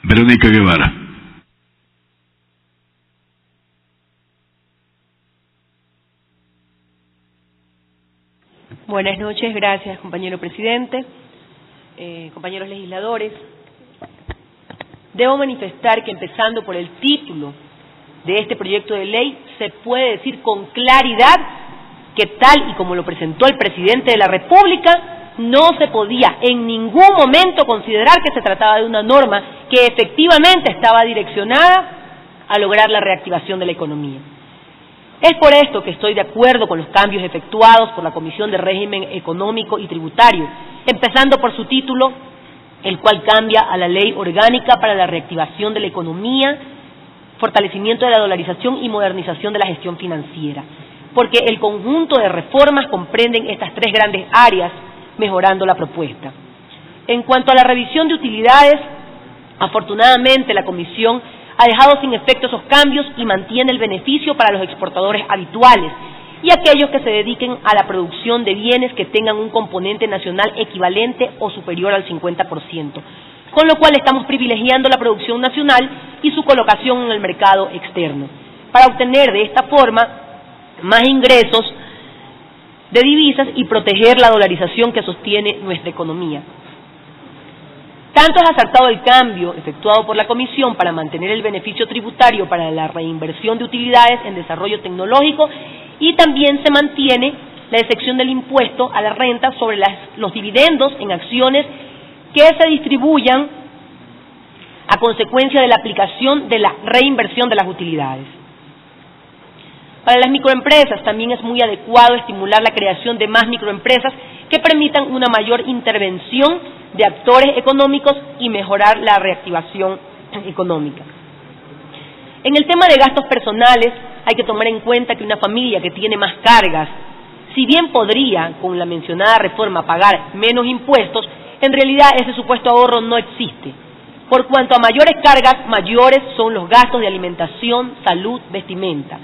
Verónica Guevara. Buenas noches, gracias compañero presidente, compañeros legisladores. Debo manifestar que empezando por el título de este proyecto de ley, se puede decir con claridad que tal y como lo presentó el presidente de la República, no se podía en ningún momento considerar que se trataba de una norma que efectivamente estaba direccionada a lograr la reactivación de la economía. Es por esto que estoy de acuerdo con los cambios efectuados por la Comisión de Régimen Económico y Tributario, empezando por su título, el cual cambia a la Ley Orgánica para la Reactivación de la Economía, Fortalecimiento de la Dolarización y Modernización de la Gestión Financiera, porque el conjunto de reformas comprenden estas tres grandes áreas, mejorando la propuesta. En cuanto a la revisión de utilidades, afortunadamente la Comisión ha dejado sin efecto esos cambios y mantiene el beneficio para los exportadores habituales y aquellos que se dediquen a la producción de bienes que tengan un componente nacional equivalente o superior al 50%, con lo cual estamos privilegiando la producción nacional y su colocación en el mercado externo, para obtener de esta forma más ingresos de divisas y proteger la dolarización que sostiene nuestra economía. Tanto es acertado el cambio efectuado por la Comisión para mantener el beneficio tributario para la reinversión de utilidades en desarrollo tecnológico y también se mantiene la excepción del impuesto a la renta sobre los dividendos en acciones que se distribuyan a consecuencia de la aplicación de la reinversión de las utilidades. Para las microempresas también es muy adecuado estimular la creación de más microempresas que permitan una mayor intervención de actores económicos y mejorar la reactivación económica. En el tema de gastos personales hay que tomar en cuenta que una familia que tiene más cargas, si bien podría con la mencionada reforma pagar menos impuestos, en realidad ese supuesto ahorro no existe. Por cuanto a mayores cargas, mayores son los gastos de alimentación, salud, vestimenta,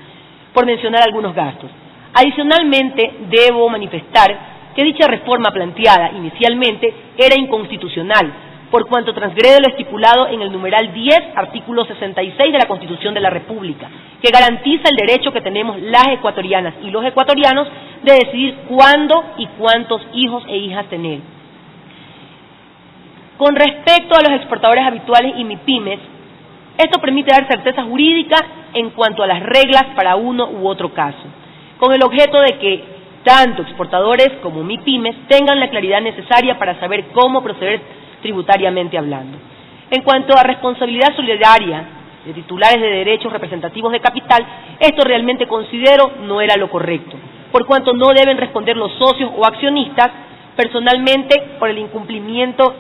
por mencionar algunos gastos. Adicionalmente, debo manifestar que dicha reforma planteada inicialmente era inconstitucional, por cuanto transgrede lo estipulado en el numeral 10, artículo 66 de la Constitución de la República, que garantiza el derecho que tenemos las ecuatorianas y los ecuatorianos de decidir cuándo y cuántos hijos e hijas tener. Con respecto a los exportadores habituales y MIPYMES, esto permite dar certeza jurídica en cuanto a las reglas para uno u otro caso, con el objeto de que tanto exportadores como MIPYMES tengan la claridad necesaria para saber cómo proceder tributariamente hablando. En cuanto a responsabilidad solidaria de titulares de derechos representativos de capital, esto realmente considero no era lo correcto, por cuanto no deben responder los socios o accionistas personalmente por el incumplimiento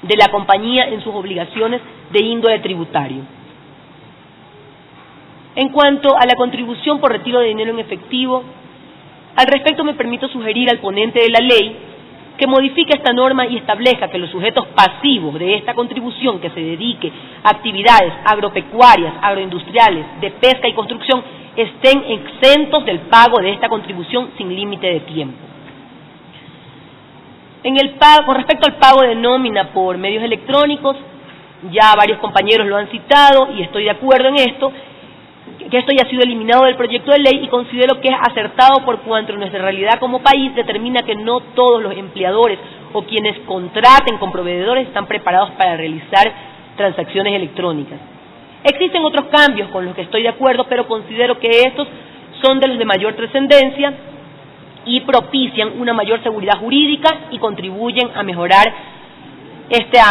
de la compañía en sus obligaciones de índole tributario. En cuanto a la contribución por retiro de dinero en efectivo, al respecto me permito sugerir al ponente de la ley que modifique esta norma y establezca que los sujetos pasivos de esta contribución que se dedique a actividades agropecuarias, agroindustriales, de pesca y construcción estén exentos del pago de esta contribución sin límite de tiempo. Con respecto al pago de nómina por medios electrónicos, ya varios compañeros lo han citado y estoy de acuerdo en esto, que esto ya ha sido eliminado del proyecto de ley y considero que es acertado por cuanto nuestra realidad como país determina que no todos los empleadores o quienes contraten con proveedores están preparados para realizar transacciones electrónicas. Existen otros cambios con los que estoy de acuerdo, pero considero que estos son de los de mayor trascendencia y propician una mayor seguridad jurídica y contribuyen a mejorar este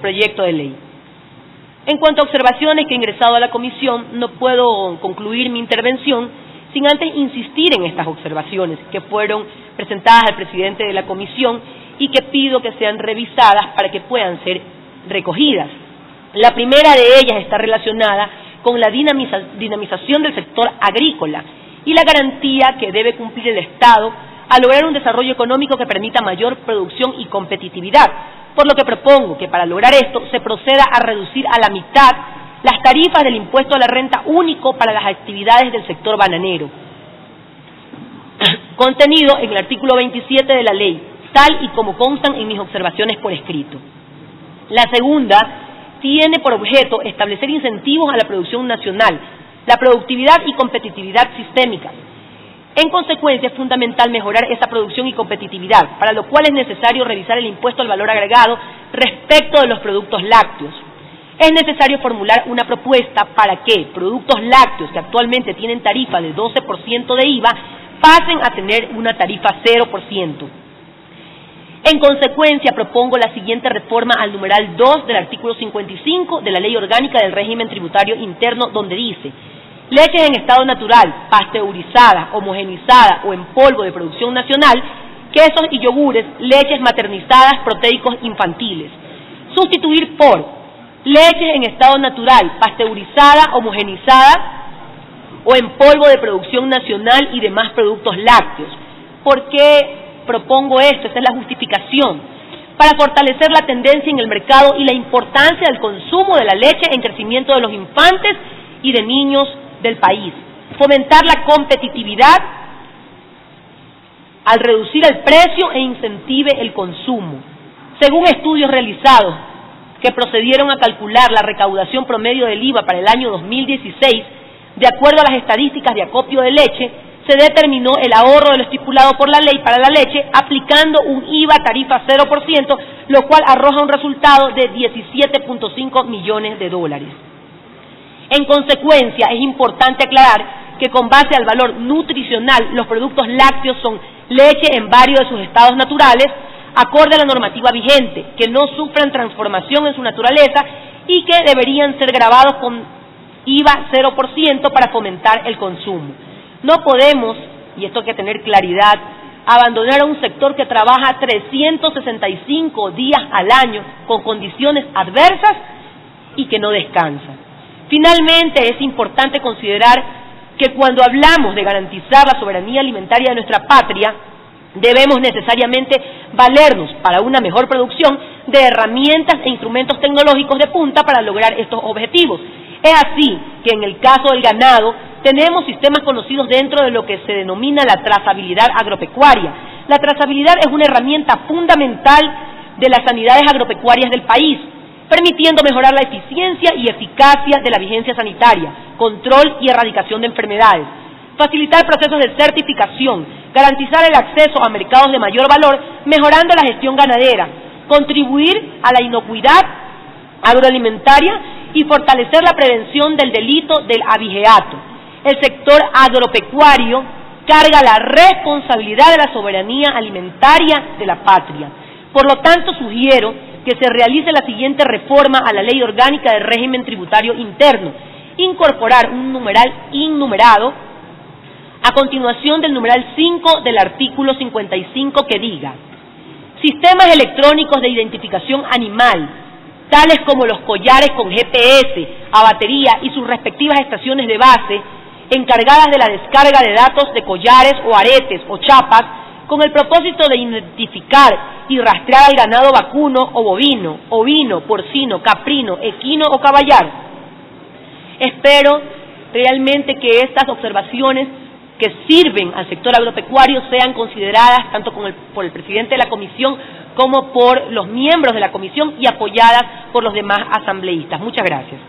proyecto de ley. En cuanto a observaciones que he ingresado a la comisión, no puedo concluir mi intervención sin antes insistir en estas observaciones que fueron presentadas al presidente de la comisión y que pido que sean revisadas para que puedan ser recogidas. La primera de ellas está relacionada con la dinamización del sector agrícola y la garantía que debe cumplir el Estado a lograr un desarrollo económico que permita mayor producción y competitividad, por lo que propongo que para lograr esto se proceda a reducir a la mitad las tarifas del impuesto a la renta único para las actividades del sector bananero, contenido en el artículo 27 de la ley, tal y como constan en mis observaciones por escrito. La segunda tiene por objeto establecer incentivos a la producción nacional, la productividad y competitividad sistémica. En consecuencia, es fundamental mejorar esa producción y competitividad, para lo cual es necesario revisar el impuesto al valor agregado respecto de los productos lácteos. Es necesario formular una propuesta para que productos lácteos que actualmente tienen tarifa de 12% de IVA pasen a tener una tarifa 0%. En consecuencia, propongo la siguiente reforma al numeral 2 del artículo 55 de la Ley Orgánica del Régimen Tributario Interno, donde dice: leches en estado natural, pasteurizada, homogenizada o en polvo de producción nacional, quesos y yogures, leches maternizadas, proteicos infantiles. Sustituir por leches en estado natural, pasteurizada, homogenizada o en polvo de producción nacional y demás productos lácteos. ¿Por qué propongo esto? Esta es la justificación. Para fortalecer la tendencia en el mercado y la importancia del consumo de la leche en crecimiento de los infantes y de niños del país. Fomentar la competitividad al reducir el precio e incentive el consumo. Según estudios realizados que procedieron a calcular la recaudación promedio del IVA para el año 2016, de acuerdo a las estadísticas de acopio de leche, se determinó el ahorro de lo estipulado por la ley para la leche aplicando un IVA tarifa 0%, lo cual arroja un resultado de 17.5 millones de dólares. En consecuencia, es importante aclarar que con base al valor nutricional, los productos lácteos son leche en varios de sus estados naturales, acorde a la normativa vigente, que no sufran transformación en su naturaleza y que deberían ser gravados con IVA 0% para fomentar el consumo. No podemos, y esto hay que tener claridad, abandonar a un sector que trabaja 365 días al año con condiciones adversas y que no descansa. Finalmente, es importante considerar que cuando hablamos de garantizar la soberanía alimentaria de nuestra patria, debemos necesariamente valernos para una mejor producción de herramientas e instrumentos tecnológicos de punta para lograr estos objetivos. Es así que en el caso del ganado tenemos sistemas conocidos dentro de lo que se denomina la trazabilidad agropecuaria. La trazabilidad es una herramienta fundamental de las sanidades agropecuarias del país, permitiendo mejorar la eficiencia y eficacia de la vigilancia sanitaria, control y erradicación de enfermedades, facilitar procesos de certificación, garantizar el acceso a mercados de mayor valor, mejorando la gestión ganadera, contribuir a la inocuidad agroalimentaria y fortalecer la prevención del delito del abigeato. El sector agropecuario carga la responsabilidad de la soberanía alimentaria de la patria. Por lo tanto, sugiero que se realice la siguiente reforma a la Ley Orgánica del Régimen Tributario Interno: incorporar un numeral innumerado a continuación del numeral 5 del artículo 55 que diga: sistemas electrónicos de identificación animal, tales como los collares con GPS, a batería y sus respectivas estaciones de base, encargadas de la descarga de datos de collares o aretes o chapas, con el propósito de identificar y rastrear al ganado vacuno o bovino, ovino, porcino, caprino, equino o caballar. Espero realmente que estas observaciones que sirven al sector agropecuario sean consideradas tanto por el presidente de la comisión como por los miembros de la comisión y apoyadas por los demás asambleístas. Muchas gracias.